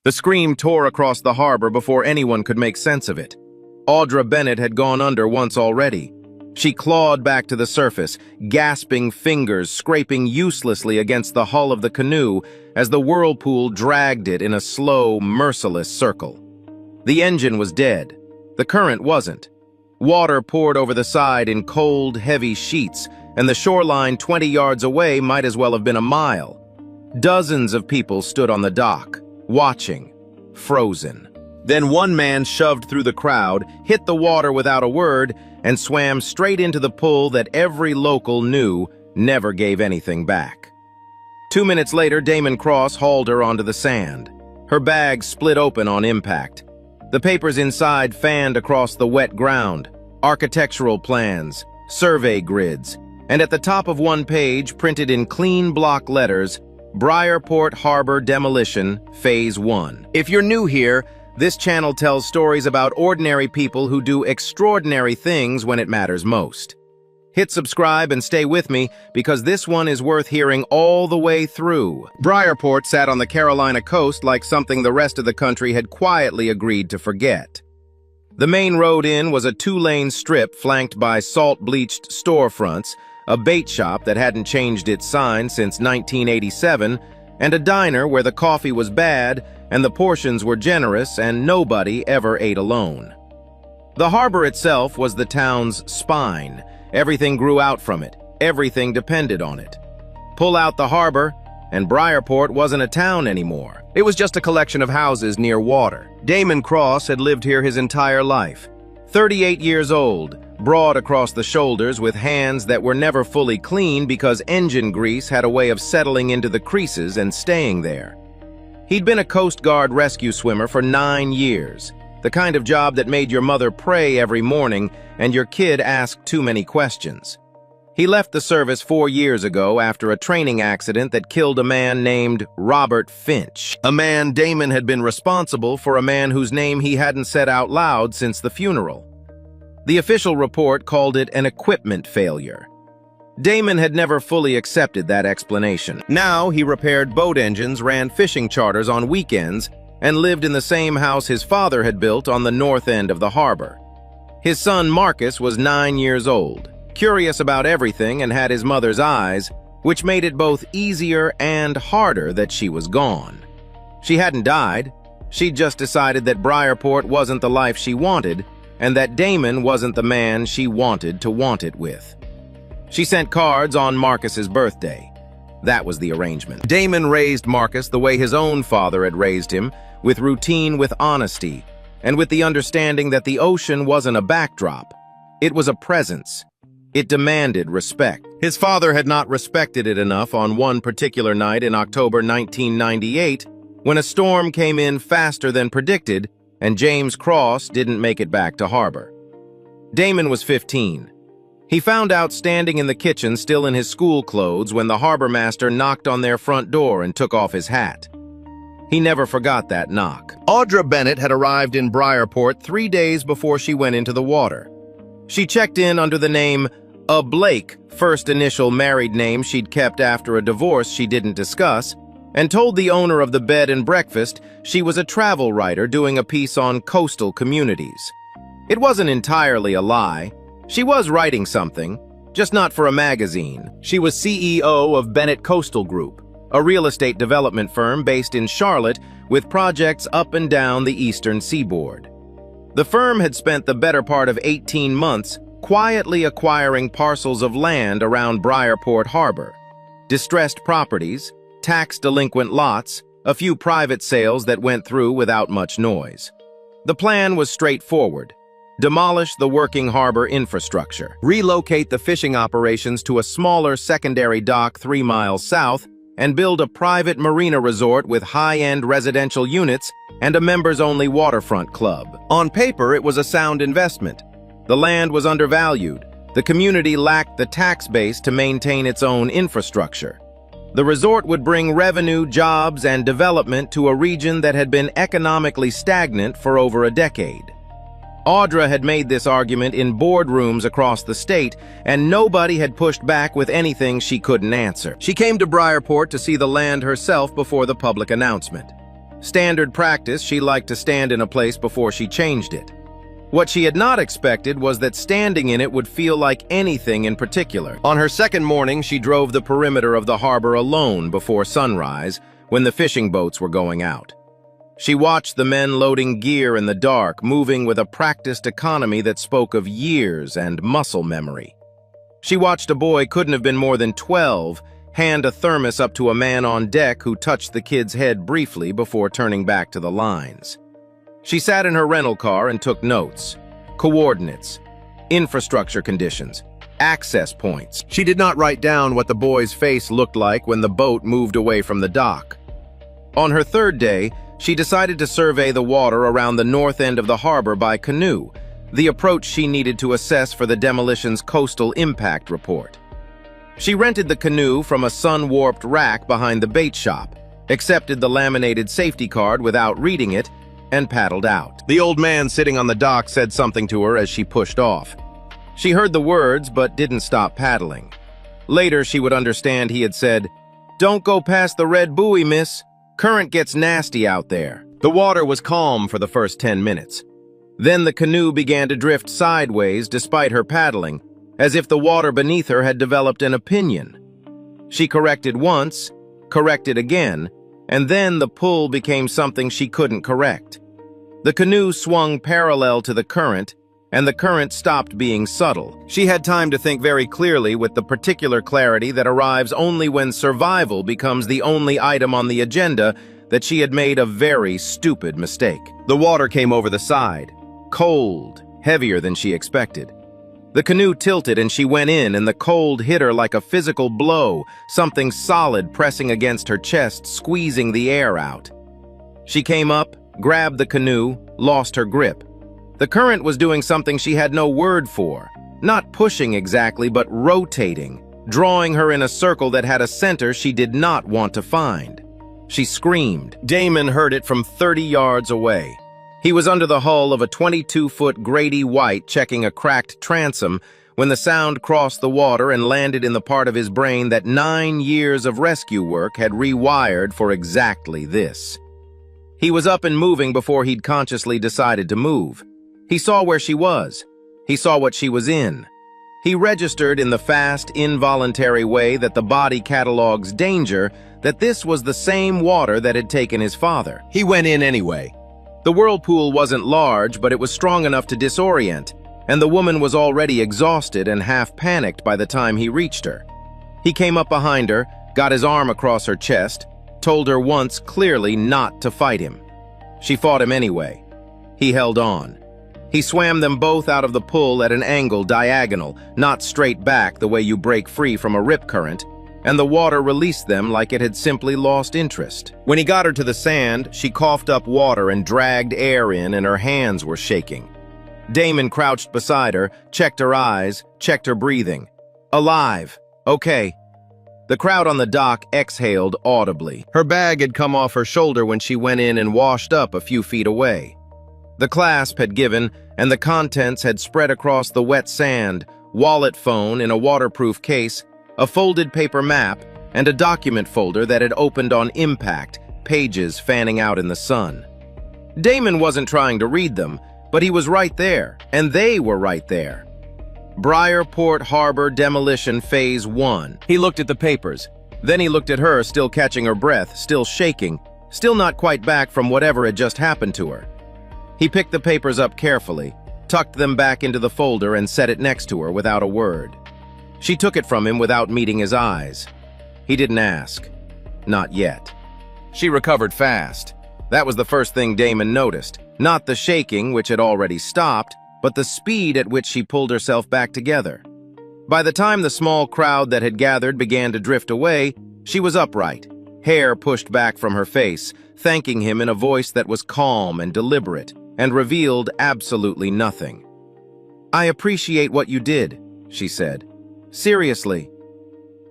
The scream tore across the harbor before anyone could make sense of it. Audra Bennett had gone under once already. She clawed back to the surface, gasping fingers scraping uselessly against the hull of the canoe as the whirlpool dragged it in a slow, merciless circle. The engine was dead. The current wasn't. Water poured over the side in cold, heavy sheets, and the shoreline 20 yards away might as well have been a mile. Dozens of people stood on the dock, watching, frozen. Then one man shoved through the crowd, hit the water without a word, and swam straight into the pool that every local knew never gave anything back. 2 minutes later, Damon Cross hauled her onto the sand. Her bag split open on impact. The papers inside fanned across the wet ground, architectural plans, survey grids, and at the top of one page, printed in clean block letters, Briarport Harbor Demolition, Phase 1. If you're new here, this channel tells stories about ordinary people who do extraordinary things when it matters most. Hit subscribe and stay with me because this one is worth hearing all the way through. Briarport sat on the Carolina coast like something the rest of the country had quietly agreed to forget. The main road in was a 2-lane strip flanked by salt-bleached storefronts, a bait shop that hadn't changed its sign since 1987, and a diner where the coffee was bad and the portions were generous and nobody ever ate alone. The harbor itself was the town's spine. Everything grew out from it. Everything depended on it. Pull out the harbor, and Briarport wasn't a town anymore. It was just a collection of houses near water. Damon Cross had lived here his entire life. 38 years old, broad across the shoulders with hands that were never fully clean because engine grease had a way of settling into the creases and staying there. He'd been a Coast Guard rescue swimmer for 9 years, the kind of job that made your mother pray every morning and your kid ask too many questions. He left the service 4 years ago after a training accident that killed a man named Robert Finch, a man Damon had been responsible for, a man whose name he hadn't said out loud since the funeral. The official report called it an equipment failure. Damon had never fully accepted that explanation. Now he repaired boat engines, ran fishing charters on weekends, and lived in the same house his father had built on the north end of the harbor. His son Marcus was 9 years old, curious about everything and had his mother's eyes, which made it both easier and harder that she was gone. She hadn't died. She'd just decided that Briarport wasn't the life she wanted, and that Damon wasn't the man she wanted to want it with. She sent cards on Marcus's birthday. That was the arrangement. Damon raised Marcus the way his own father had raised him, with routine, with honesty, and with the understanding that the ocean wasn't a backdrop. It was a presence. It demanded respect. His father had not respected it enough on one particular night in October 1998, when a storm came in faster than predicted and James Cross didn't make it back to harbor. Damon was 15. He found out standing in the kitchen still in his school clothes when the harbor master knocked on their front door and took off his hat. He never forgot that knock. Audra Bennett had arrived in Briarport 3 days before she went into the water. She checked in under the name Blake, first initial married name she'd kept after a divorce she didn't discuss, and told the owner of the bed and breakfast she was a travel writer doing a piece on coastal communities. It wasn't entirely a lie. She was writing something, just not for a magazine. She was CEO of Bennett Coastal Group, a real estate development firm based in Charlotte with projects up and down the eastern seaboard. The firm had spent the better part of 18 months quietly acquiring parcels of land around Briarport Harbor, distressed properties, tax-delinquent lots, a few private sales that went through without much noise. The plan was straightforward. Demolish the working harbor infrastructure, relocate the fishing operations to a smaller secondary dock 3 miles south, and build a private marina resort with high-end residential units and a members-only waterfront club. On paper, it was a sound investment. The land was undervalued. The community lacked the tax base to maintain its own infrastructure. The resort would bring revenue, jobs, and development to a region that had been economically stagnant for over a decade. Audra had made this argument in boardrooms across the state, and nobody had pushed back with anything she couldn't answer. She came to Briarport to see the land herself before the public announcement. Standard practice, she liked to stand in a place before she changed it. What she had not expected was that standing in it would feel like anything in particular. On her second morning, she drove the perimeter of the harbor alone before sunrise, when the fishing boats were going out. She watched the men loading gear in the dark, moving with a practiced economy that spoke of years and muscle memory. She watched a boy, couldn't have been more than 12, hand a thermos up to a man on deck who touched the kid's head briefly before turning back to the lines. She sat in her rental car and took notes. Coordinates, infrastructure conditions, access points. She did not write down what the boy's face looked like when the boat moved away from the dock. On her third day, she decided to survey the water around the north end of the harbor by canoe, the approach she needed to assess for the demolition's coastal impact report. She rented the canoe from a sun-warped rack behind the bait shop, accepted the laminated safety card without reading it, and paddled out. The old man sitting on the dock said something to her as she pushed off. She heard the words but didn't stop paddling. Later, she would understand he had said, "Don't go past the red buoy, miss. Current gets nasty out there." The water was calm for the first 10 minutes. Then the canoe began to drift sideways despite her paddling, as if the water beneath her had developed an opinion. She corrected once, corrected again, and then the pull became something she couldn't correct. The canoe swung parallel to the current, and the current stopped being subtle. She had time to think very clearly, with the particular clarity that arrives only when survival becomes the only item on the agenda, that she had made a very stupid mistake. The water came over the side, cold, heavier than she expected. The canoe tilted and she went in, and the cold hit her like a physical blow, something solid pressing against her chest, squeezing the air out. She came up, grabbed the canoe, lost her grip. The current was doing something she had no word for, not pushing exactly, but rotating, drawing her in a circle that had a center she did not want to find. She screamed. Damon heard it from 30 yards away. He was under the hull of a 22-foot Grady White checking a cracked transom when the sound crossed the water and landed in the part of his brain that 9 years of rescue work had rewired for exactly this. He was up and moving before he'd consciously decided to move. He saw where she was. He saw what she was in. He registered in the fast, involuntary way that the body catalogs danger that this was the same water that had taken his father. He went in anyway. The whirlpool wasn't large, but it was strong enough to disorient, and the woman was already exhausted and half-panicked by the time he reached her. He came up behind her, got his arm across her chest, told her once clearly not to fight him. She fought him anyway. He held on. He swam them both out of the pull at an angle diagonal, not straight back the way you break free from a rip current, and the water released them like it had simply lost interest. When he got her to the sand, she coughed up water and dragged air in, and her hands were shaking. Damon crouched beside her, checked her eyes, checked her breathing. Alive. Okay. The crowd on the dock exhaled audibly. Her bag had come off her shoulder when she went in and washed up a few feet away. The clasp had given, and the contents had spread across the wet sand, wallet phone in a waterproof case, a folded paper map, and a document folder that had opened on impact, pages fanning out in the sun. Damon wasn't trying to read them, but he was right there, and they were right there. Briarport Harbor Demolition Phase 1. He looked at the papers. Then he looked at her, still catching her breath, still shaking, still not quite back from whatever had just happened to her. He picked the papers up carefully, tucked them back into the folder, and set it next to her without a word. She took it from him without meeting his eyes. He didn't ask. Not yet. She recovered fast. That was the first thing Damon noticed. Not the shaking, which had already stopped, but the speed at which she pulled herself back together. By the time the small crowd that had gathered began to drift away, she was upright, hair pushed back from her face, thanking him in a voice that was calm and deliberate, and revealed absolutely nothing. "I appreciate what you did," she said. "Seriously."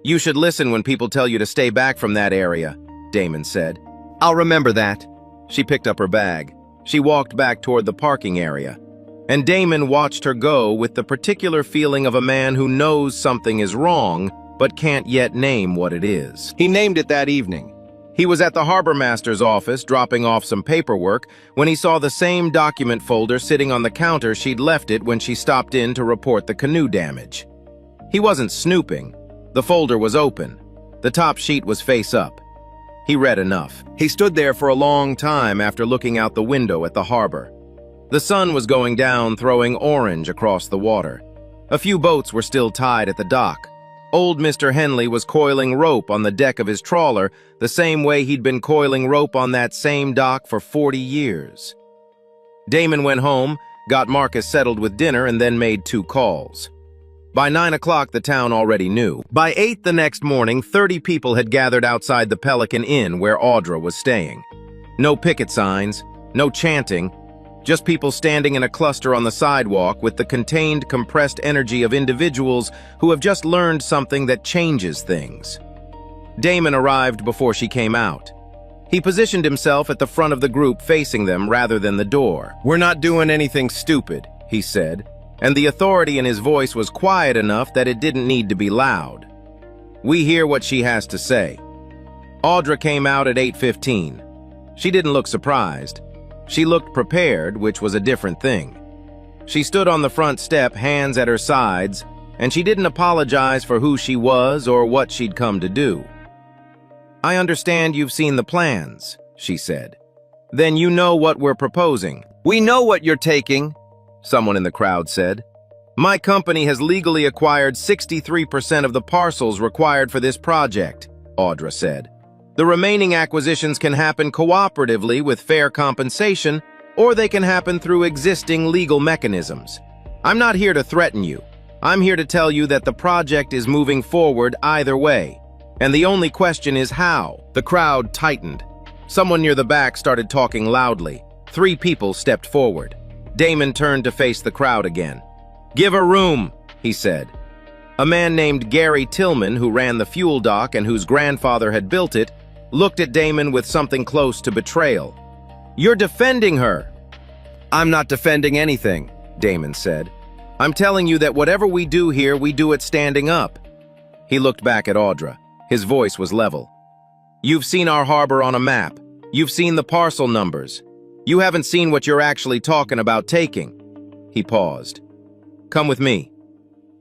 "You should listen when people tell you to stay back from that area," Damon said. "I'll remember that." She picked up her bag. She walked back toward the parking area, and Damon watched her go with the particular feeling of a man who knows something is wrong but can't yet name what it is. He named it that evening. He was at the harbor master's office dropping off some paperwork when he saw the same document folder sitting on the counter she'd left it when she stopped in to report the canoe damage. He wasn't snooping. The folder was open. The top sheet was face up. He read enough. He stood there for a long time after looking out the window at the harbor. The sun was going down, throwing orange across the water. A few boats were still tied at the dock. Old Mr. Henley was coiling rope on the deck of his trawler the same way he'd been coiling rope on that same dock for 40 years. Damon went home, got Marcus settled with dinner, and then made 2 calls. By 9 o'clock, the town already knew. By 8 the next morning, 30 people had gathered outside the Pelican Inn where Audra was staying. No picket signs, no chanting, just people standing in a cluster on the sidewalk with the contained, compressed energy of individuals who have just learned something that changes things. Damon arrived before she came out. He positioned himself at the front of the group facing them rather than the door. "We're not doing anything stupid," he said, and the authority in his voice was quiet enough that it didn't need to be loud. "We hear what she has to say." Audra came out at 8:15. She didn't look surprised. She looked prepared, which was a different thing. She stood on the front step, hands at her sides, and she didn't apologize for who she was or what she'd come to do. "I understand you've seen the plans," she said. "Then you know what we're proposing." "We know what you're taking," someone in the crowd said. "My company has legally acquired 63% of the parcels required for this project," Audra said. "The remaining acquisitions can happen cooperatively with fair compensation, or they can happen through existing legal mechanisms. I'm not here to threaten you. I'm here to tell you that the project is moving forward either way, and the only question is how." The crowd tightened. Someone near the back started talking loudly. 3 people stepped forward. Damon turned to face the crowd again. "Give her room," he said. A man named Gary Tillman, who ran the fuel dock and whose grandfather had built it, looked at Damon with something close to betrayal. "You're defending her." "I'm not defending anything," Damon said. "I'm telling you that whatever we do here, we do it standing up." He looked back at Audra. His voice was level. "You've seen our harbor on a map. You've seen the parcel numbers. You haven't seen what you're actually talking about taking." He paused. "Come with me."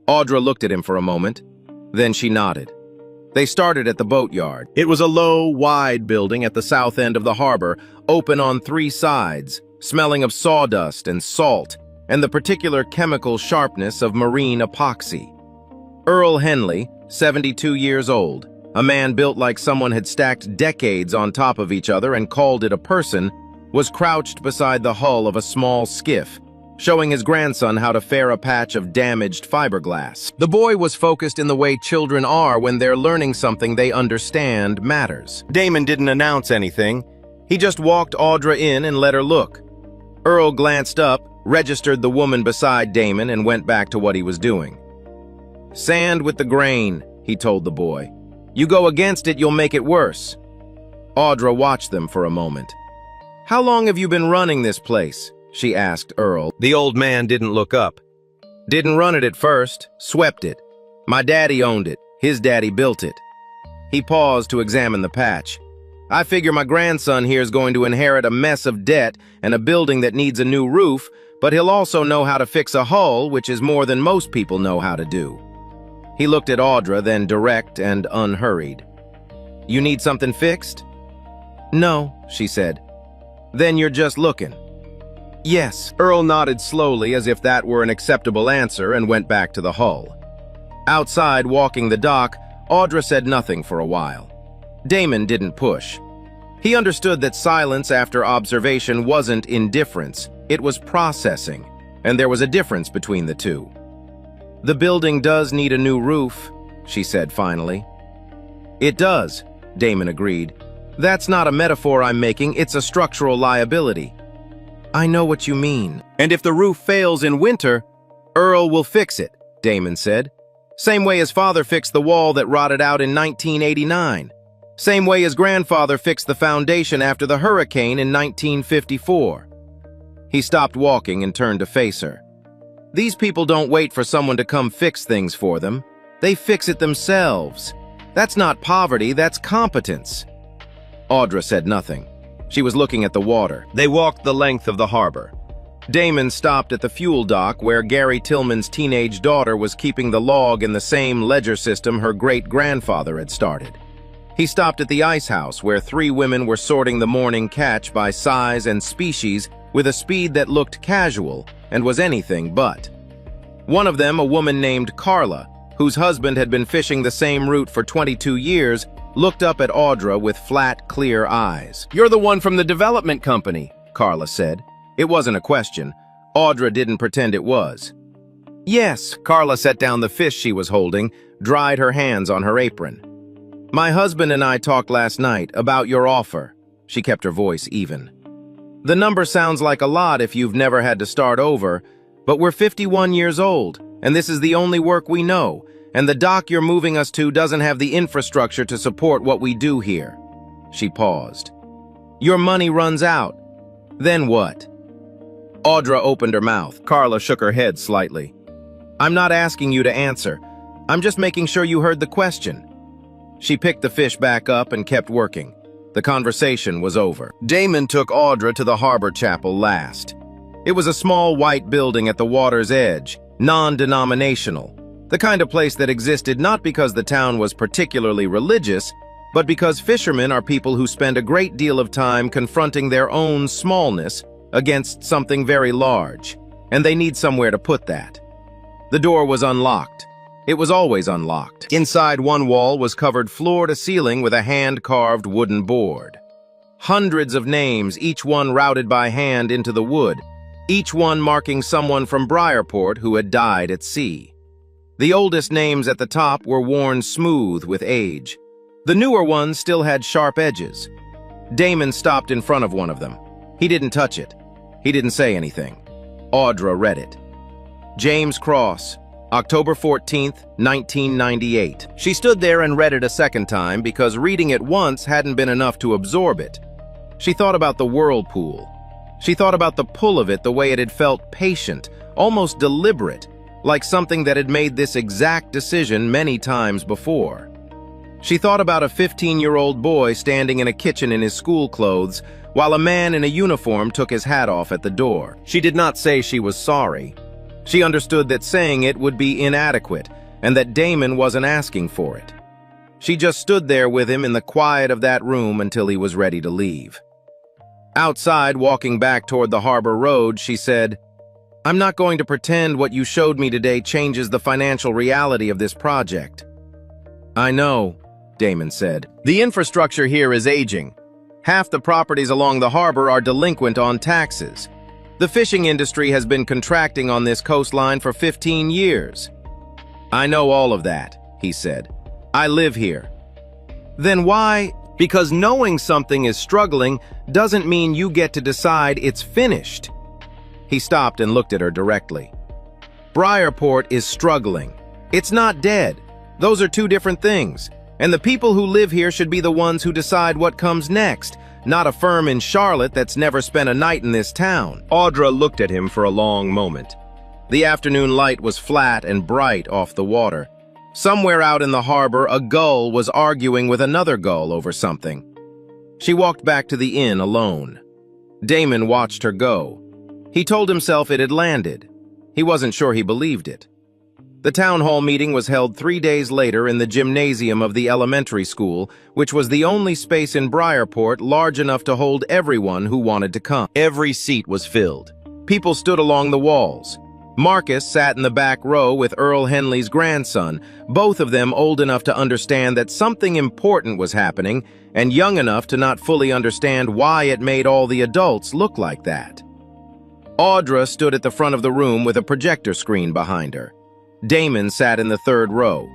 Audra looked at him for a moment. Then she nodded. They started at the boatyard. It was a low, wide building at the south end of the harbor, open on 3 sides, smelling of sawdust and salt, and the particular chemical sharpness of marine epoxy. Earl Henley, 72 years old, a man built like someone had stacked decades on top of each other and called it a person, was crouched beside the hull of a small skiff, showing his grandson how to fare a patch of damaged fiberglass. The boy was focused in the way children are when they're learning something they understand matters. Damon didn't announce anything. He just walked Audra in and let her look. Earl glanced up, registered the woman beside Damon, and went back to what he was doing. "Sand with the grain," he told the boy. "You go against it, you'll make it worse." Audra watched them for a moment. "How long have you been running this place?" she asked Earl. The old man didn't look up. "Didn't run it at first, swept it. My daddy owned it, his daddy built it." He paused to examine the patch. "I figure my grandson here is going to inherit a mess of debt and a building that needs a new roof, but he'll also know how to fix a hull, which is more than most people know how to do." He looked at Audra, then direct and unhurried. "You need something fixed?" "No," she said. "Then you're just looking." "Yes." Earl nodded slowly as if that were an acceptable answer and went back to the hull. Outside, walking the dock, Audra said nothing for a while. Damon didn't push. He understood that silence after observation wasn't indifference, it was processing, and there was a difference between the two. "The building does need a new roof," she said finally. "It does," Damon agreed. "That's not a metaphor I'm making, it's a structural liability." "I know what you mean." "And if the roof fails in winter, Earl will fix it," Damon said. "Same way his father fixed the wall that rotted out in 1989. Same way his grandfather fixed the foundation after the hurricane in 1954. He stopped walking and turned to face her. "These people don't wait for someone to come fix things for them. They fix it themselves. That's not poverty, that's competence." Audra said nothing. She was looking at the water. They walked the length of the harbor. Damon stopped at the fuel dock where Gary Tillman's teenage daughter was keeping the log in the same ledger system her great-grandfather had started. He stopped at the ice house where 3 women were sorting the morning catch by size and species with a speed that looked casual and was anything but. One of them, a woman named Carla, whose husband had been fishing the same route for 22 years, looked up at Audra with flat, clear eyes. "You're the one from the development company," Carla said. It wasn't a question. Audra didn't pretend it was. "Yes," Carla set down the fish she was holding, dried her hands on her apron. "My husband and I talked last night about your offer." She kept her voice even. "The number sounds like a lot if you've never had to start over, but we're 51 years old, and this is the only work we know, and the dock you're moving us to doesn't have the infrastructure to support what we do here." She paused. "Your money runs out. Then what?" Audra opened her mouth. Carla shook her head slightly. "I'm not asking you to answer. I'm just making sure you heard the question." She picked the fish back up and kept working. The conversation was over. Damon took Audra to the harbor chapel last. It was a small white building at the water's edge, non-denominational, the kind of place that existed not because the town was particularly religious, but because fishermen are people who spend a great deal of time confronting their own smallness against something very large, and they need somewhere to put that. The door was unlocked. It was always unlocked. Inside, one wall was covered floor to ceiling with a hand-carved wooden board. Hundreds of names, each one routed by hand into the wood, each one marking someone from Briarport who had died at sea. The oldest names at the top were worn smooth with age. The newer ones still had sharp edges. Damon stopped in front of one of them. He didn't touch it. He didn't say anything. Audra read it. James Cross, October 14th, 1998. She stood there and read it a second time because reading it once hadn't been enough to absorb it. She thought about the Whirlpool. She thought about the pull of it, the way it had felt patient, almost deliberate, like something that had made this exact decision many times before. She thought about a 15-year-old boy standing in a kitchen in his school clothes while a man in a uniform took his hat off at the door. She did not say she was sorry. She understood that saying it would be inadequate and that Damon wasn't asking for it. She just stood there with him in the quiet of that room until he was ready to leave. Outside, walking back toward the harbor road, she said, "I'm not going to pretend what you showed me today changes the financial reality of this project." "I know," Damon said. "The infrastructure here is aging. Half the properties along the harbor are delinquent on taxes. The fishing industry has been contracting on this coastline for 15 years. "I know all of that," he said. "I live here." "Then why?" "Because knowing something is struggling doesn't mean you get to decide it's finished." He stopped and looked at her directly. "Briarport is struggling. It's not dead. Those are two different things. And the people who live here should be the ones who decide what comes next, not a firm in Charlotte that's never spent a night in this town." Audra looked at him for a long moment. The afternoon light was flat and bright off the water. Somewhere out in the harbor, a gull was arguing with another gull over something. She walked back to the inn alone. Damon watched her go. He told himself it had landed. He wasn't sure he believed it. The town hall meeting was held 3 days later in the gymnasium of the elementary school, which was the only space in Briarport large enough to hold everyone who wanted to come. Every seat was filled. People stood along the walls. Marcus sat in the back row with Earl Henley's grandson, both of them old enough to understand that something important was happening and young enough to not fully understand why it made all the adults look like that. Audra stood at the front of the room with a projector screen behind her. Damon sat in the third row.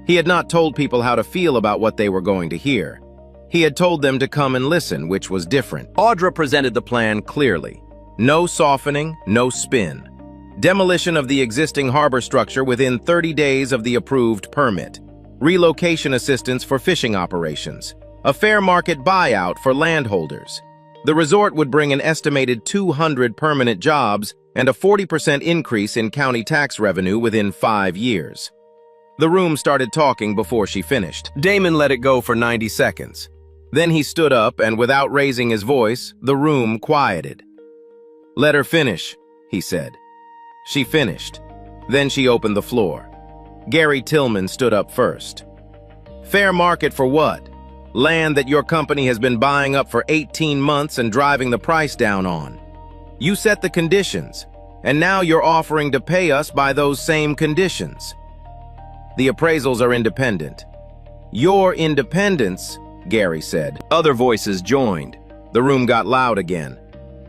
He had not told people how to feel about what they were going to hear. He had told them to come and listen, which was different. Audra presented the plan clearly. No softening, no spin. Demolition of the existing harbor structure within 30 days of the approved permit. Relocation assistance for fishing operations. A fair market buyout for landholders. The resort would bring an estimated 200 permanent jobs and a 40% increase in county tax revenue within 5 years. The room started talking before she finished. Damon let it go for 90 seconds. Then he stood up, and without raising his voice, the room quieted. "Let her finish," he said. She finished. Then she opened the floor. Gary Tillman stood up first. "Fair market for what? Land that your company has been buying up for 18 months and driving the price down on. You set the conditions, and now you're offering to pay us by those same conditions. The appraisals are independent." "Your independence," Gary said. Other voices joined. The room got loud again.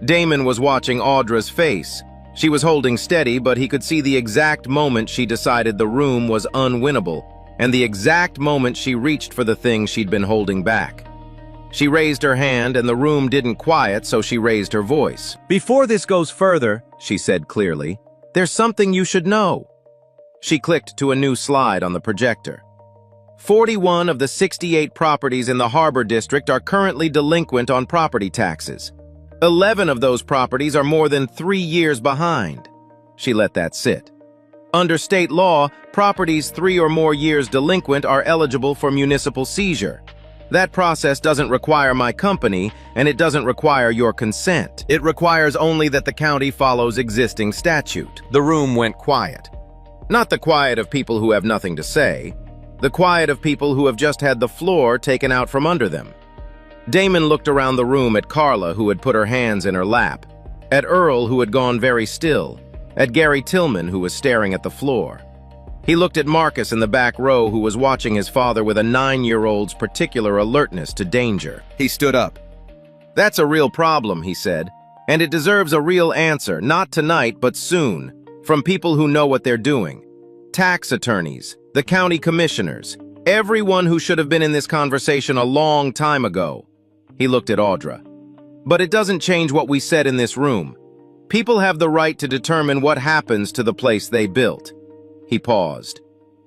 Damon was watching Audra's face. She was holding steady, but he could see the exact moment she decided the room was unwinnable, and the exact moment she reached for the thing she'd been holding back. She raised her hand, and the room didn't quiet, so she raised her voice. "Before this goes further," she said clearly, "there's something you should know." She clicked to a new slide on the projector. 41 of the 68 properties in the Harbor District are currently delinquent on property taxes. 11 of those properties are more than 3 years behind. She let that sit. Under state law, properties 3 or more years delinquent are eligible for municipal seizure. That process doesn't require my company, and it doesn't require your consent. It requires only that the county follows existing statute. The room went quiet. Not the quiet of people who have nothing to say. The quiet of people who have just had the floor taken out from under them. Damon looked around the room at Carla, who had put her hands in her lap, at Earl, who had gone very still, at Gary Tillman, who was staring at the floor. He looked at Marcus in the back row, who was watching his father with a 9-year-old's particular alertness to danger. He stood up. "That's a real problem," he said, "and it deserves a real answer, not tonight, but soon, from people who know what they're doing. Tax attorneys, the county commissioners, everyone who should have been in this conversation a long time ago." He looked at Audra. "But it doesn't change what we said in this room. People have the right to determine what happens to the place they built." He paused.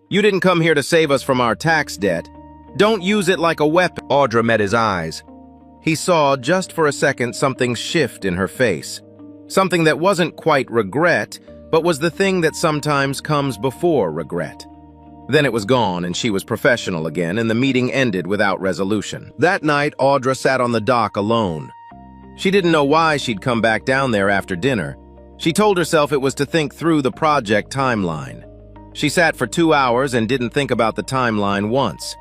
"You didn't come here to save us from our tax debt. Don't use it like a weapon." Audra met his eyes. He saw, just for a second, something shift in her face. Something that wasn't quite regret, but was the thing that sometimes comes before regret. Then it was gone, and she was professional again, and the meeting ended without resolution. That night, Audra sat on the dock alone. She didn't know why she'd come back down there after dinner. She told herself it was to think through the project timeline. She sat for 2 hours and didn't think about the timeline once.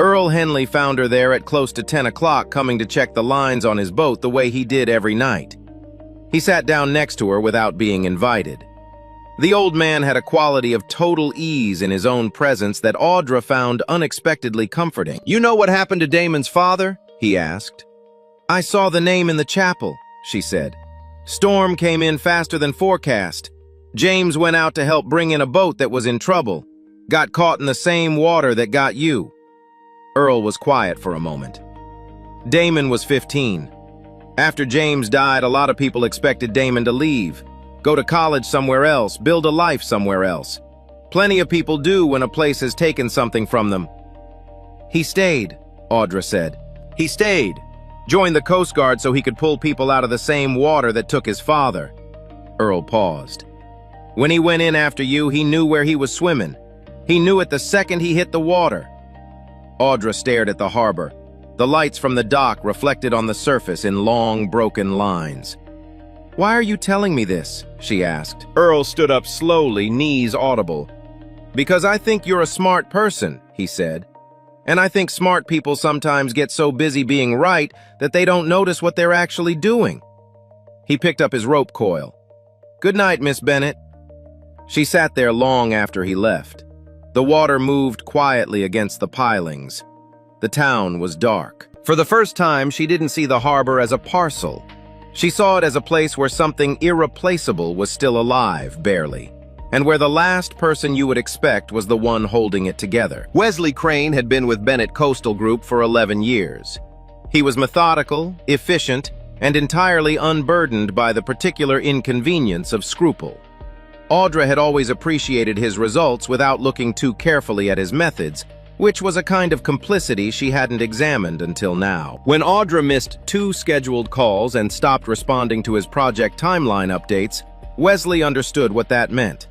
Earl Henley found her there at close to 10 o'clock, coming to check the lines on his boat the way he did every night. He sat down next to her without being invited. The old man had a quality of total ease in his own presence that Audra found unexpectedly comforting. "You know what happened to Damon's father?" he asked. "I saw the name in the chapel," she said. "Storm came in faster than forecast. James went out to help bring in a boat that was in trouble. Got caught in the same water that got you." Earl was quiet for a moment. Damon was 15. After James died, a lot of people expected Damon to leave. Go to college somewhere else, build a life somewhere else. Plenty of people do when a place has taken something from them. "He stayed," Audra said. "He stayed. Joined the Coast Guard so he could pull people out of the same water that took his father." Earl paused. "When he went in after you, he knew where he was swimming. He knew it the second he hit the water." Audra stared at the harbor. The lights from the dock reflected on the surface in long, broken lines. "Why are you telling me this?" she asked. Earl stood up slowly, knees audible. "Because I think you're a smart person," he said. "And I think smart people sometimes get so busy being right that they don't notice what they're actually doing." He picked up his rope coil. "Good night, Miss Bennett." She sat there long after he left. The water moved quietly against the pilings. The town was dark. For the first time, she didn't see the harbor as a parcel. She saw it as a place where something irreplaceable was still alive, barely, and where the last person you would expect was the one holding it together. Wesley Crane had been with Bennett Coastal Group for 11 years. He was methodical, efficient, and entirely unburdened by the particular inconvenience of scruple. Audra had always appreciated his results without looking too carefully at his methods, which was a kind of complicity she hadn't examined until now. When Audra missed 2 scheduled calls and stopped responding to his project timeline updates, Wesley understood what that meant.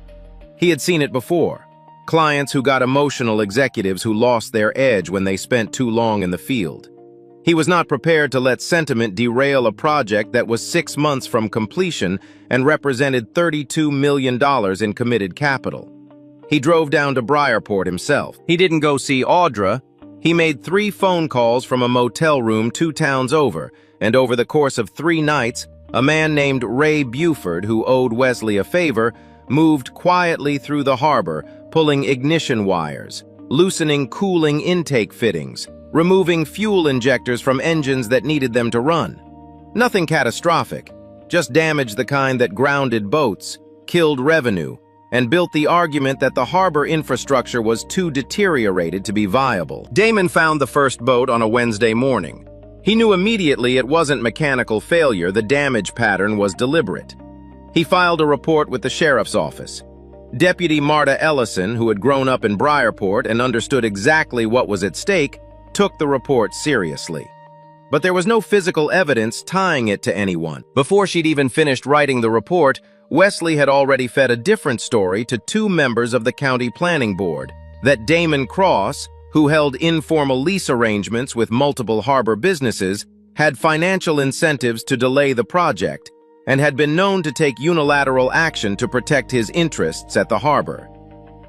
He had seen it before. Clients who got emotional, executives who lost their edge when they spent too long in the field. He was not prepared to let sentiment derail a project that was 6 months from completion and represented $32 million in committed capital. He drove down to Briarport himself. He didn't go see Audra. He made 3 phone calls from a motel room 2 towns over, and over the course of 3 nights, a man named Ray Buford, who owed Wesley a favor, moved quietly through the harbor, pulling ignition wires, loosening cooling intake fittings, removing fuel injectors from engines that needed them to run. Nothing catastrophic, just damage the kind that grounded boats, killed revenue, and built the argument that the harbor infrastructure was too deteriorated to be viable. Damon found the first boat on a Wednesday morning. He knew immediately it wasn't mechanical failure, the damage pattern was deliberate. He filed a report with the sheriff's office. Deputy Marta Ellison, who had grown up in Briarport and understood exactly what was at stake, took the report seriously. But there was no physical evidence tying it to anyone. Before she'd even finished writing the report, Wesley had already fed a different story to 2 members of the county planning board, that Damon Cross, who held informal lease arrangements with multiple harbor businesses, had financial incentives to delay the project, and had been known to take unilateral action to protect his interests at the harbor.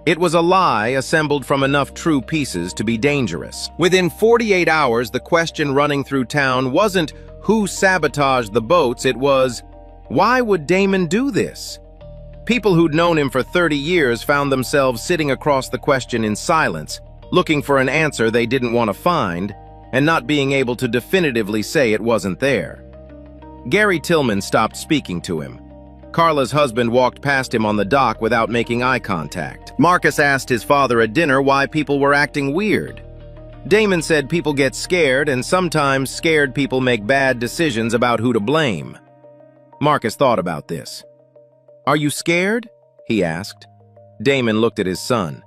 It was a lie assembled from enough true pieces to be dangerous. Within 48 hours, the question running through town wasn't who sabotaged the boats, it was, why would Damon do this? People who'd known him for 30 years found themselves sitting across the question in silence, looking for an answer they didn't want to find, and not being able to definitively say it wasn't there. Gary Tillman stopped speaking to him. Carla's husband walked past him on the dock without making eye contact. Marcus asked his father at dinner why people were acting weird. Damon said people get scared, and sometimes scared people make bad decisions about who to blame. Marcus thought about this. "Are you scared?" he asked. Damon looked at his son.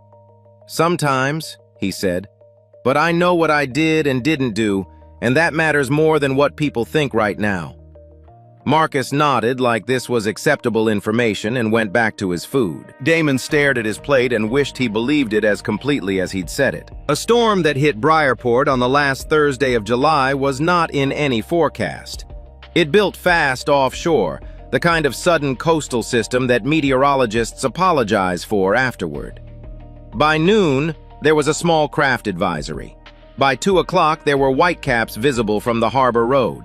"Sometimes," he said, "but I know what I did and didn't do, and that matters more than what people think right now." Marcus nodded like this was acceptable information and went back to his food. Damon stared at his plate and wished he believed it as completely as he'd said it. A storm that hit Briarport on the last Thursday of July was not in any forecast. It built fast offshore, the kind of sudden coastal system that meteorologists apologize for afterward. By noon, there was a small craft advisory. By 2 o'clock, there were whitecaps visible from the harbor road.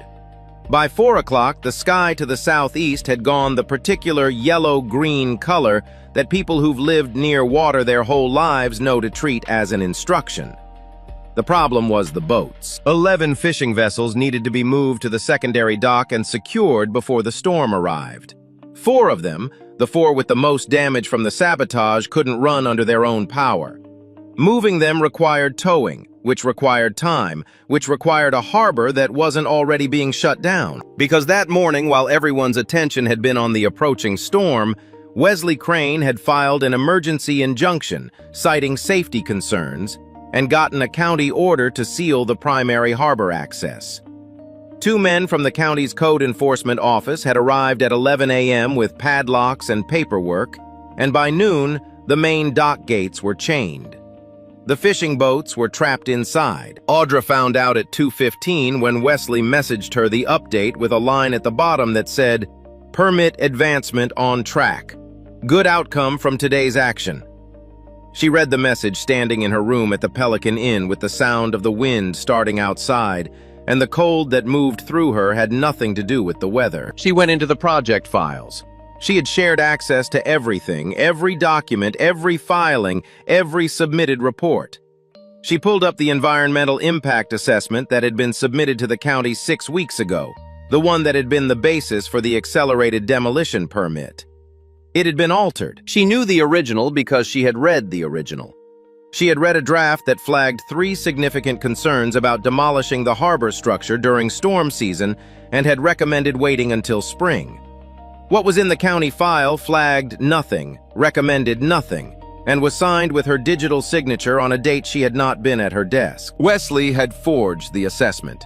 By 4 o'clock, the sky to the southeast had gone the particular yellow-green color that people who've lived near water their whole lives know to treat as an instruction. The problem was the boats. 11 fishing vessels needed to be moved to the secondary dock and secured before the storm arrived. 4 of them, the 4 with the most damage from the sabotage, couldn't run under their own power. Moving them required towing, which required time, which required a harbor that wasn't already being shut down. Because that morning, while everyone's attention had been on the approaching storm, Wesley Crane had filed an emergency injunction citing safety concerns and gotten a county order to seal the primary harbor access. 2 men from the county's code enforcement office had arrived at 11 a.m. with padlocks and paperwork, and by noon, the main dock gates were chained. The fishing boats were trapped inside. Audra found out at 2:15 when Wesley messaged her the update with a line at the bottom that said, "Permit advancement on track. Good outcome from today's action." She read the message standing in her room at the Pelican Inn with the sound of the wind starting outside, and the cold that moved through her had nothing to do with the weather. She went into the project files. She had shared access to everything, every document, every filing, every submitted report. She pulled up the environmental impact assessment that had been submitted to the county 6 weeks ago, the one that had been the basis for the accelerated demolition permit. It had been altered. She knew the original because she had read the original. She had read a draft that flagged 3 significant concerns about demolishing the harbor structure during storm season and had recommended waiting until spring. What was in the county file flagged nothing, recommended nothing, and was signed with her digital signature on a date she had not been at her desk. Wesley had forged the assessment.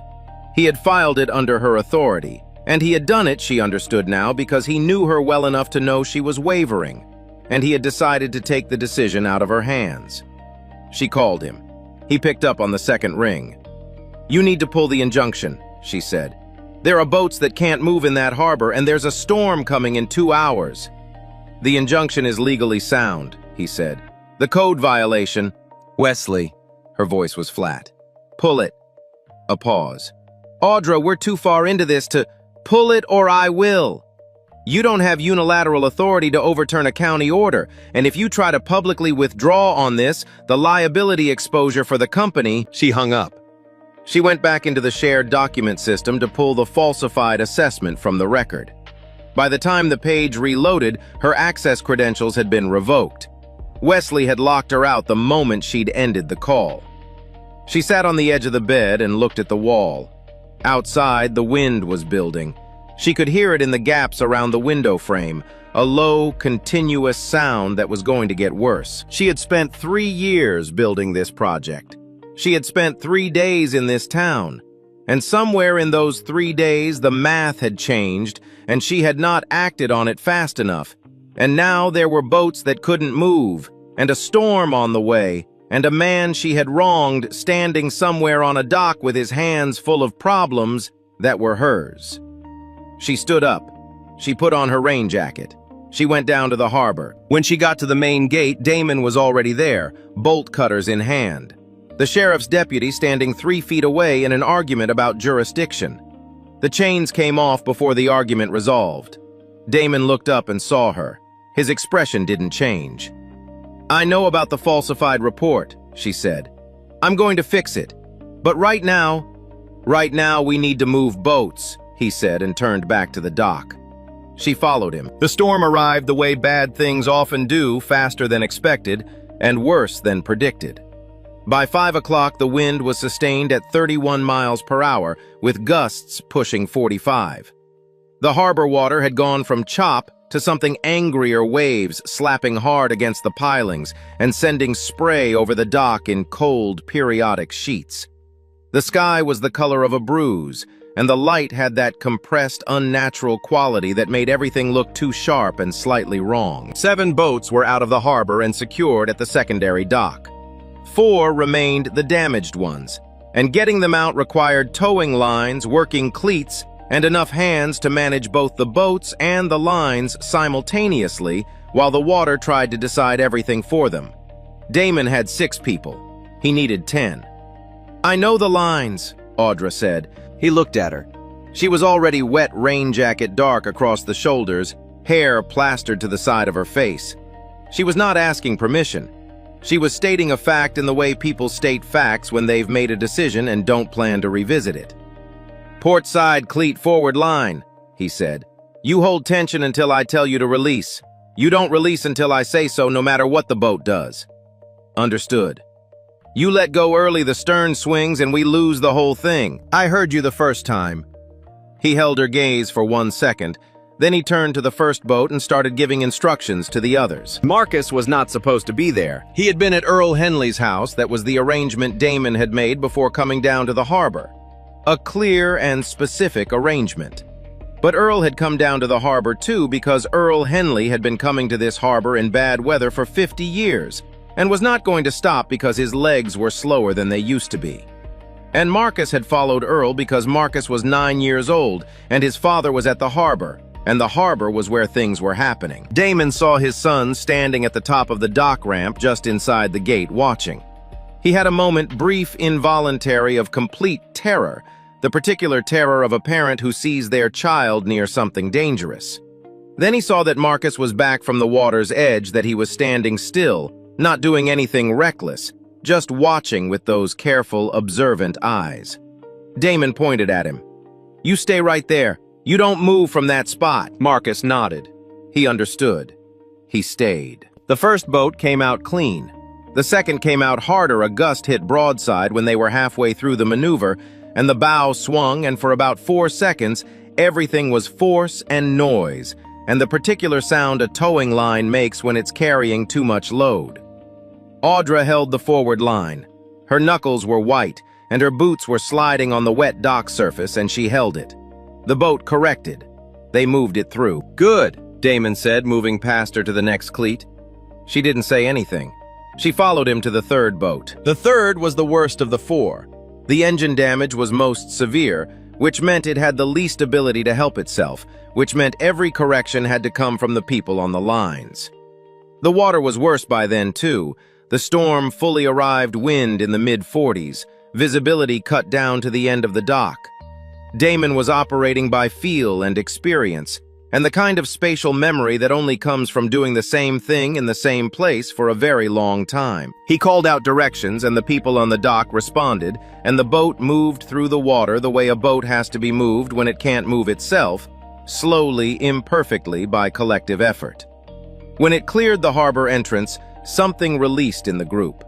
He had filed it under her authority, and he had done it, she understood now, because he knew her well enough to know she was wavering, and he had decided to take the decision out of her hands. She called him. He picked up on the second ring. "You need to pull the injunction," she said. "There are boats that can't move in that harbor, and there's a storm coming in 2 hours." "The injunction is legally sound," he said. "The code violation—" "Wesley," her voice was flat. "Pull it." A pause. "Audra, we're too far into this to—" "Pull it or I will. You don't have unilateral authority to overturn a county order, and if you try to publicly withdraw on this, the liability exposure for the company—" She hung up. She went back into the shared document system to pull the falsified assessment from the record. By the time the page reloaded, her access credentials had been revoked. Wesley had locked her out the moment she'd ended the call. She sat on the edge of the bed and looked at the wall. Outside, the wind was building. She could hear it in the gaps around the window frame, a low, continuous sound that was going to get worse. She had spent 3 years building this project. She had spent 3 days in this town. And somewhere in those 3 days, the math had changed, and she had not acted on it fast enough. And now there were boats that couldn't move, and a storm on the way, and a man she had wronged standing somewhere on a dock with his hands full of problems that were hers. She stood up. She put on her rain jacket. She went down to the harbor. When she got to the main gate, Damon was already there, bolt cutters in hand. The sheriff's deputy standing 3 feet away in an argument about jurisdiction. The chains came off before the argument resolved. Damon looked up and saw her. His expression didn't change. "I know about the falsified report," she said. "I'm going to fix it. But right now we need to move boats," he said and turned back to the dock. She followed him. The storm arrived the way bad things often do, faster than expected and worse than predicted. By 5 o'clock, the wind was sustained at 31 miles per hour, with gusts pushing 45. The harbor water had gone from chop to something angrier waves slapping hard against the pilings and sending spray over the dock in cold, periodic sheets. The sky was the color of a bruise, and the light had that compressed, unnatural quality that made everything look too sharp and slightly wrong. 7 boats were out of the harbor and secured at the secondary dock. 4 remained the damaged ones, and getting them out required towing lines, working cleats, and enough hands to manage both the boats and the lines simultaneously while the water tried to decide everything for them. Damon had 6 people. He needed 10. "I know the lines," Audra said. He looked at her. She was already wet rain jacket dark across the shoulders, hair plastered to the side of her face. She was not asking permission. She was stating a fact in the way people state facts when they've made a decision and don't plan to revisit it. "Port side cleat forward line," he said. "You hold tension until I tell you to release. You don't release until I say so, no matter what the boat does." "Understood." "You let go early, the stern swings, and we lose the whole thing. I heard you the first time." He held her gaze for 1 second. Then he turned to the first boat and started giving instructions to the others. Marcus was not supposed to be there. He had been at Earl Henley's house. That was the arrangement Damon had made before coming down to the harbor. A clear and specific arrangement. But Earl had come down to the harbor too because Earl Henley had been coming to this harbor in bad weather for 50 years and was not going to stop because his legs were slower than they used to be. And Marcus had followed Earl because Marcus was 9 years old and his father was at the harbor, and the harbor was where things were happening. Damon saw his son standing at the top of the dock ramp just inside the gate watching. He had a moment, brief, involuntary, of complete terror, the particular terror of a parent who sees their child near something dangerous. Then he saw that Marcus was back from the water's edge, that he was standing still, not doing anything reckless, just watching with those careful, observant eyes. Damon pointed at him. "You stay right there. You don't move from that spot." Marcus nodded. He understood. He stayed. The first boat came out clean. The second came out harder. A gust hit broadside when they were halfway through the maneuver, and the bow swung, and for about 4 seconds, everything was force and noise, and the particular sound a towing line makes when it's carrying too much load. Audra held the forward line. Her knuckles were white, and her boots were sliding on the wet dock surface, and she held it. The boat corrected. They moved it through. "Good," Damon said, moving past her to the next cleat. She didn't say anything. She followed him to the third boat. The third was the worst of the 4. The engine damage was most severe, which meant it had the least ability to help itself, which meant every correction had to come from the people on the lines. The water was worse by then, too. The storm fully arrived, wind in the mid-40s, visibility cut down to the end of the dock. Damon was operating by feel and experience, and the kind of spatial memory that only comes from doing the same thing in the same place for a very long time. He called out directions, and the people on the dock responded, and the boat moved through the water the way a boat has to be moved when it can't move itself, slowly, imperfectly, by collective effort. When it cleared the harbor entrance, something released in the group.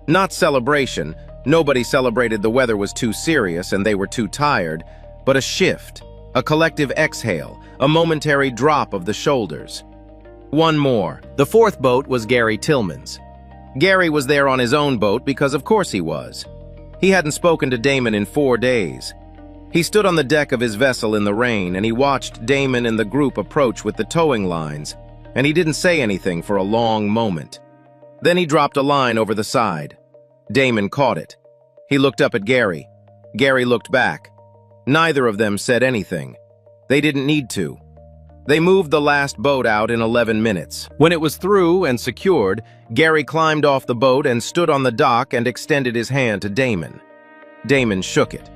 Not celebration, nobody celebrated the weather was too serious and they were too tired, but a shift, a collective exhale, a momentary drop of the shoulders. One more. The fourth boat was Gary Tillman's. Gary was there on his own boat because of course he was. He hadn't spoken to Damon in 4 days. He stood on the deck of his vessel in the rain and he watched Damon and the group approach with the towing lines, and he didn't say anything for a long moment. Then he dropped a line over the side. Damon caught it. He looked up at Gary. Gary looked back. Neither of them said anything. They didn't need to. They moved the last boat out in 11 minutes. When it was through and secured, Gary climbed off the boat and stood on the dock and extended his hand to Damon. Damon shook it.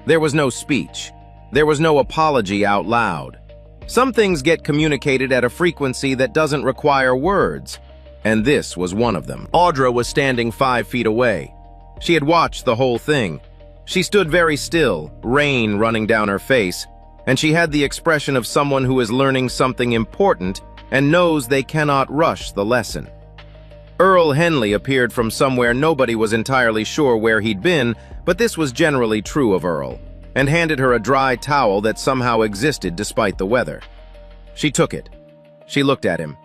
There was no speech. There was no apology out loud. Some things get communicated at a frequency that doesn't require words, and this was one of them. Audra was standing 5 feet away. She had watched the whole thing. She stood very still, rain running down her face, and she had the expression of someone who is learning something important and knows they cannot rush the lesson. Earl Henley appeared from somewhere nobody was entirely sure where he'd been, but this was generally true of Earl, and handed her a dry towel that somehow existed despite the weather. She took it. She looked at him.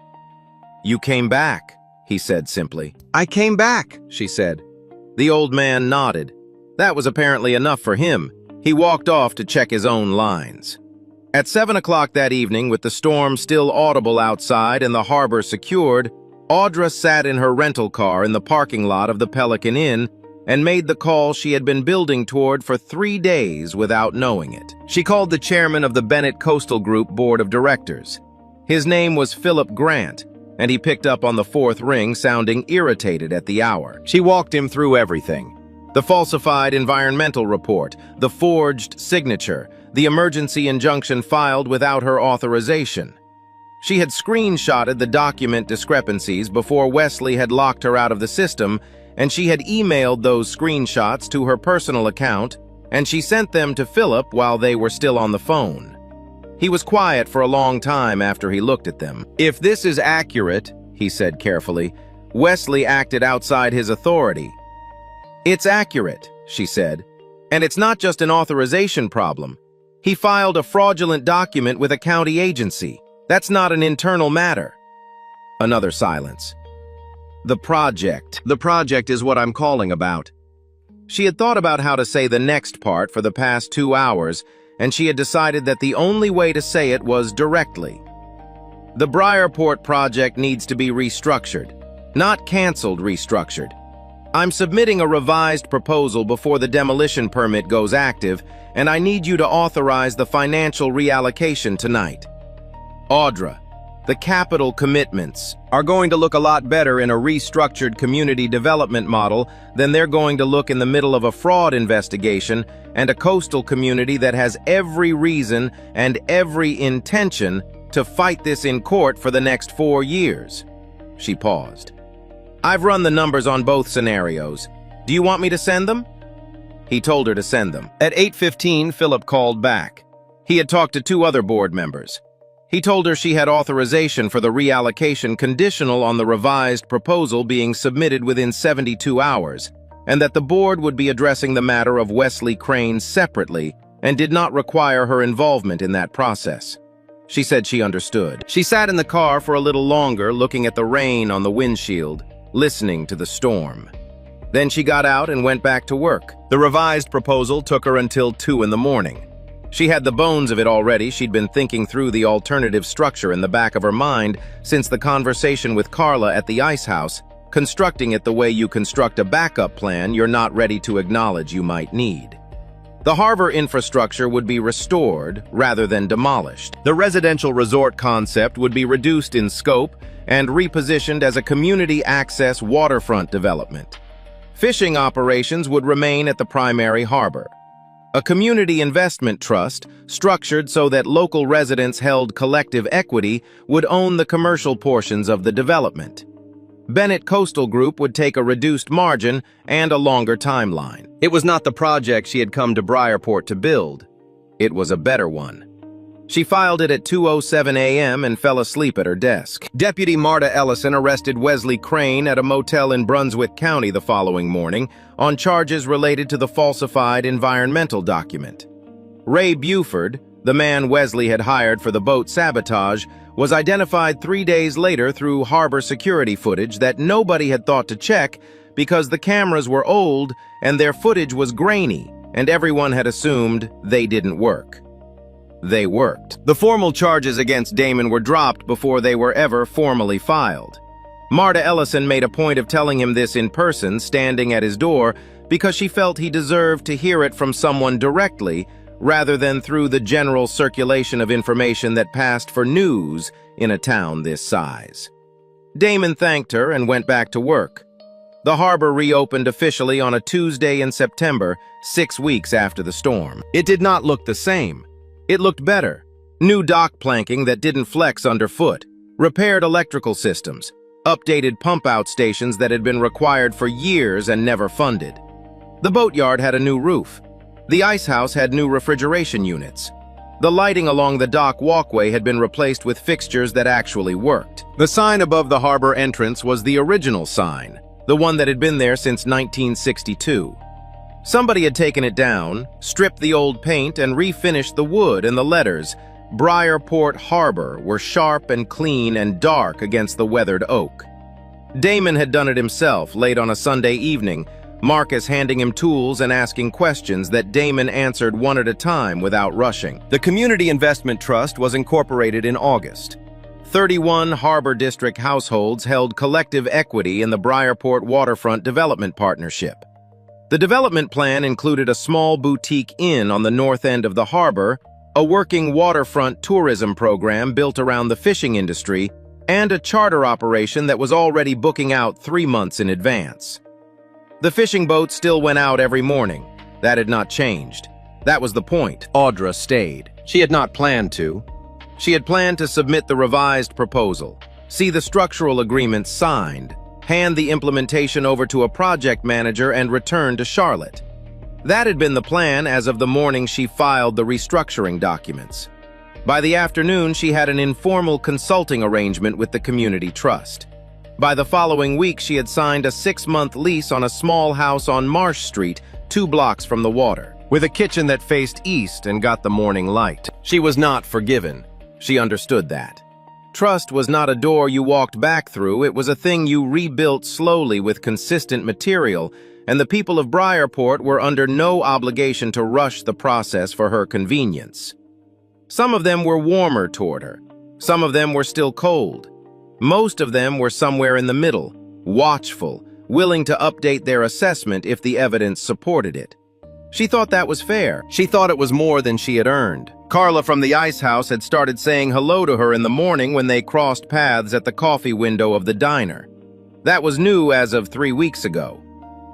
"You came back," he said simply. "I came back," she said. The old man nodded. That was apparently enough for him. He walked off to check his own lines. At 7 o'clock that evening, with the storm still audible outside and the harbor secured, Audra sat in her rental car in the parking lot of the Pelican Inn and made the call she had been building toward for 3 days without knowing it. She called the chairman of the Bennett Coastal Group Board of Directors. His name was Philip Grant, and he picked up on the fourth ring, sounding irritated at the hour. She walked him through everything. The falsified environmental report, the forged signature, the emergency injunction filed without her authorization. She had screenshotted the document discrepancies before Wesley had locked her out of the system, and she had emailed those screenshots to her personal account, and she sent them to Philip while they were still on the phone. He was quiet for a long time after he looked at them. "If this is accurate," he said carefully, "Wesley acted outside his authority." "It's accurate," she said, "and it's not just an authorization problem. He filed a fraudulent document with a county agency. That's not an internal matter." Another silence. The project is what I'm calling about." She had thought about how to say the next part for the past 2 hours, and she had decided that the only way to say it was directly. The Briarport project needs to be restructured. Not canceled, restructured. I'm submitting a revised proposal before the demolition permit goes active, and I need you to authorize the financial reallocation tonight. Audra, the capital commitments are going to look a lot better in a restructured community development model than they're going to look in the middle of a fraud investigation and a coastal community that has every reason and every intention to fight this in court for the next 4 years. She paused. I've run the numbers on both scenarios. Do you want me to send them? He told her to send them. At 8:15, Philip called back. He had talked to 2 other board members. He told her she had authorization for the reallocation conditional on the revised proposal being submitted within 72 hours, and that the board would be addressing the matter of Wesley Crane separately and did not require her involvement in that process. She said she understood. She sat in the car for a little longer, looking at the rain on the windshield, listening to the storm. Then she got out and went back to work. The revised proposal took her until 2 in the morning. She had the bones of it already. She'd been thinking through the alternative structure in the back of her mind since the conversation with Carla at the ice house, constructing it the way you construct a backup plan you're not ready to acknowledge you might need. The harbor infrastructure would be restored rather than demolished. The residential resort concept would be reduced in scope and repositioned as a community access waterfront development. Fishing operations would remain at the primary harbor. A community investment trust, structured so that local residents held collective equity, would own the commercial portions of the development. Bennett Coastal Group would take a reduced margin and a longer timeline. It was not the project she had come to Briarport to build. It was a better one. She filed it at 2:07 a.m. and fell asleep at her desk. Deputy Marta Ellison arrested Wesley Crane at a motel in Brunswick County the following morning on charges related to the falsified environmental document. Ray Buford, the man Wesley had hired for the boat sabotage, was identified 3 days later through harbor security footage that nobody had thought to check because the cameras were old and their footage was grainy, and everyone had assumed they didn't work. They worked. The formal charges against Damon were dropped before they were ever formally filed. Marta Ellison made a point of telling him this in person, standing at his door, because she felt he deserved to hear it from someone directly, rather than through the general circulation of information that passed for news in a town this size. Damon thanked her and went back to work. The harbor reopened officially on a Tuesday in September, 6 weeks after the storm. It did not look the same. It looked better. New dock planking that didn't flex underfoot, repaired electrical systems, updated pump-out stations that had been required for years and never funded. The boatyard had a new roof. The ice house had new refrigeration units. The lighting along the dock walkway had been replaced with fixtures that actually worked. The sign above the harbor entrance was the original sign, the one that had been there since 1962. Somebody had taken it down, stripped the old paint, and refinished the wood, and the letters, Briarport Harbor, were sharp and clean and dark against the weathered oak. Damon had done it himself late on a Sunday evening, Marcus handing him tools and asking questions that Damon answered one at a time without rushing. The Community Investment Trust was incorporated in August. 31 Harbor District households held collective equity in the Briarport Waterfront Development Partnership. The development plan included a small boutique inn on the north end of the harbor, a working waterfront tourism program built around the fishing industry, and a charter operation that was already booking out 3 months in advance. The fishing boats still went out every morning. That had not changed. That was the point. Audra stayed. She had not planned to. She had planned to submit the revised proposal, see the structural agreements signed, hand the implementation over to a project manager, and return to Charlotte. That had been the plan as of the morning she filed the restructuring documents. By the afternoon, she had an informal consulting arrangement with the Community Trust. By the following week, she had signed a 6-month lease on a small house on Marsh Street, 2 blocks from the water, with a kitchen that faced east and got the morning light. She was not forgiven. She understood that. Trust was not a door you walked back through, it was a thing you rebuilt slowly with consistent material, and the people of Briarport were under no obligation to rush the process for her convenience. Some of them were warmer toward her. Some of them were still cold. Most of them were somewhere in the middle, watchful, willing to update their assessment if the evidence supported it. She thought that was fair. She thought it was more than she had earned. Carla from the ice house had started saying hello to her in the morning when they crossed paths at the coffee window of the diner. That was new as of 3 weeks ago.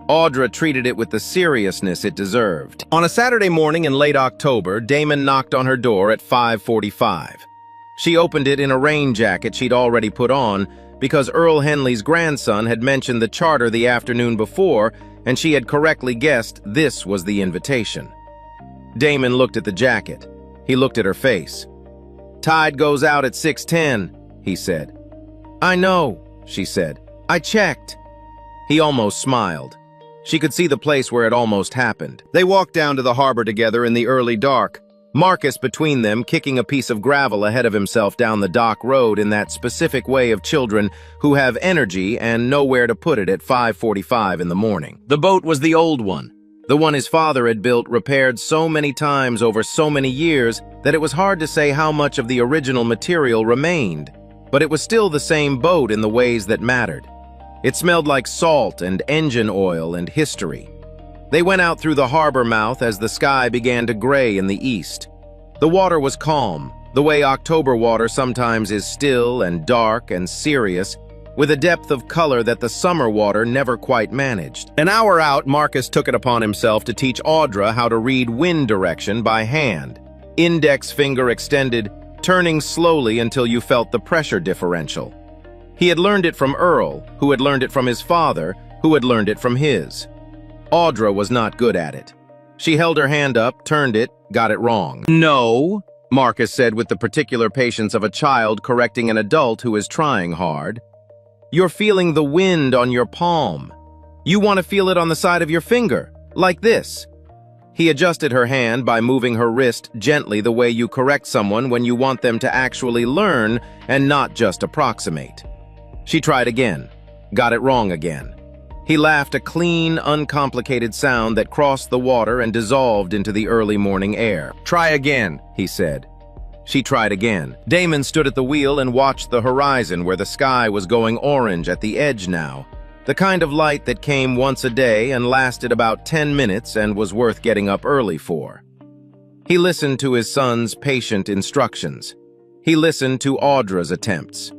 Audra treated it with the seriousness it deserved. On a Saturday morning in late October, Damon knocked on her door at 5:45. She opened it in a rain jacket she'd already put on because Earl Henley's grandson had mentioned the charter the afternoon before, and she had correctly guessed this was the invitation. Damon looked at the jacket. He looked at her face. "Tide goes out at 6:10, he said. "I know," she said. "I checked." He almost smiled. She could see the place where it almost happened. They walked down to the harbor together in the early dark, Marcus between them, kicking a piece of gravel ahead of himself down the dock road in that specific way of children who have energy and nowhere to put it at 5:45 in the morning. The boat was the old one, the one his father had built, repaired so many times over so many years that it was hard to say how much of the original material remained, but it was still the same boat in the ways that mattered. It smelled like salt and engine oil and history. They went out through the harbor mouth as the sky began to gray in the east. The water was calm, the way October water sometimes is, still and dark and serious, with a depth of color that the summer water never quite managed. An hour out, Marcus took it upon himself to teach Audra how to read wind direction by hand. Index finger extended, turning slowly until you felt the pressure differential. He had learned it from Earl, who had learned it from his father, who had learned it from his. Audra was not good at it. She held her hand up, turned it, got it wrong. "No," Marcus said with the particular patience of a child correcting an adult who is trying hard. "You're feeling the wind on your palm. You want to feel it on the side of your finger, like this." He adjusted her hand by moving her wrist gently, the way you correct someone when you want them to actually learn and not just approximate. She tried again, got it wrong again. He laughed, a clean, uncomplicated sound that crossed the water and dissolved into the early morning air. "Try again," he said. She tried again. Damon stood at the wheel and watched the horizon, where the sky was going orange at the edge now, the kind of light that came once a day and lasted about 10 minutes and was worth getting up early for. He listened to his son's patient instructions. He listened to Audra's attempts.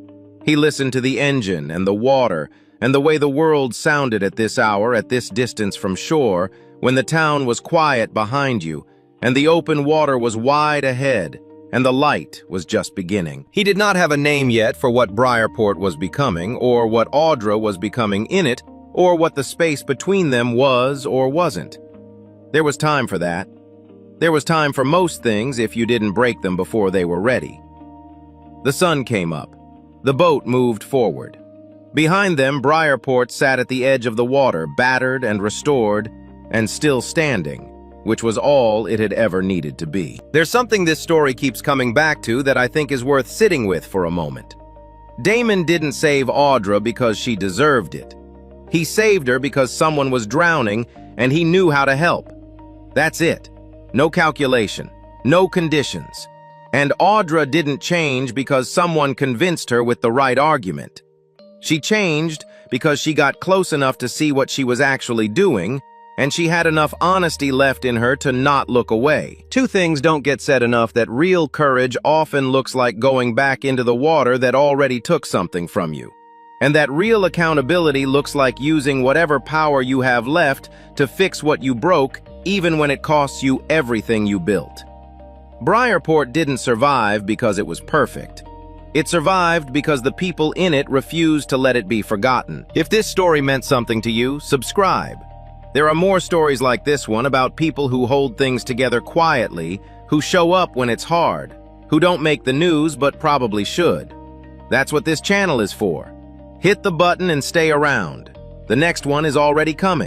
He listened to the engine and the water and the way the world sounded at this hour, at this distance from shore, when the town was quiet behind you and the open water was wide ahead and the light was just beginning. He did not have a name yet for what Briarport was becoming, or what Audra was becoming in it, or what the space between them was or wasn't. There was time for that. There was time for most things if you didn't break them before they were ready. The sun came up. The boat moved forward. Behind them, Briarport sat at the edge of the water, battered and restored, and still standing, which was all it had ever needed to be. There's something this story keeps coming back to that I think is worth sitting with for a moment. Damon didn't save Audra because she deserved it. He saved her because someone was drowning and he knew how to help. That's it. No calculation, no conditions. And Audra didn't change because someone convinced her with the right argument. She changed because she got close enough to see what she was actually doing, and she had enough honesty left in her to not look away. Two things don't get said enough: that real courage often looks like going back into the water that already took something from you, and that real accountability looks like using whatever power you have left to fix what you broke, even when it costs you everything you built. Briarport didn't survive because it was perfect. It survived because the people in it refused to let it be forgotten. If this story meant something to you, subscribe. There are more stories like this one about people who hold things together quietly, who show up when it's hard, who don't make the news but probably should. That's what this channel is for. Hit the button and stay around. The next one is already coming.